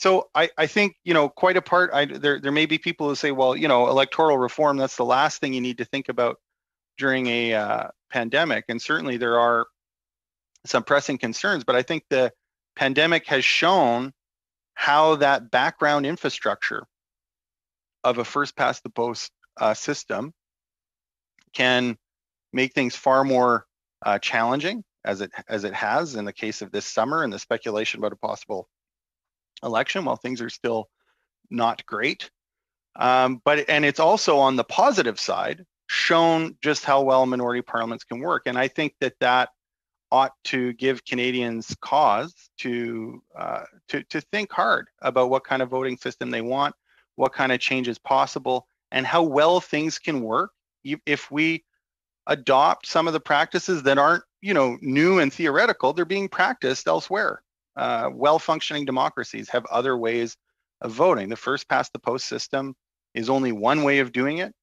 So I think, quite apart, there may be people who say, well, electoral reform, that's the last thing you need to think about during a pandemic. And certainly there are some pressing concerns, but I think the pandemic has shown how that background infrastructure of a first past the post system can make things far more challenging, as it has in the case of this summer and the speculation about a possible election while things are still not great. And it's also on the positive side shown just how well minority parliaments can work. And I think that ought to give Canadians cause to think hard about what kind of voting system they want, what kind of change is possible, and how well things can work if we adopt some of the practices that aren't, new and theoretical. They're being practiced elsewhere. Well-functioning democracies have other ways of voting. The first past the post system is only one way of doing it.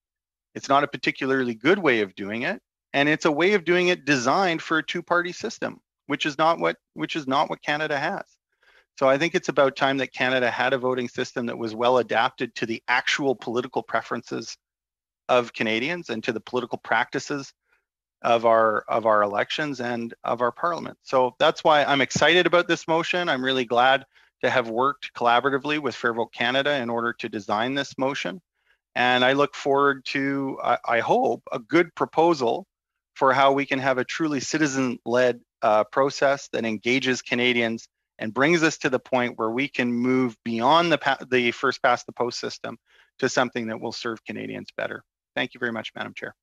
It's not a particularly good way of doing it, and it's a way of doing it designed for a two-party system, which is not what Canada has. So I think it's about time that Canada had a voting system that was well adapted to the actual political preferences of Canadians and to the political practices of our elections and of our parliament. So that's why I'm excited about this motion. I'm really glad to have worked collaboratively with Fair Vote Canada in order to design this motion. And I look forward to, I hope, a good proposal for how we can have a truly citizen-led process that engages Canadians and brings us to the point where we can move beyond the first past the post system to something that will serve Canadians better. Thank you very much, Madam Chair.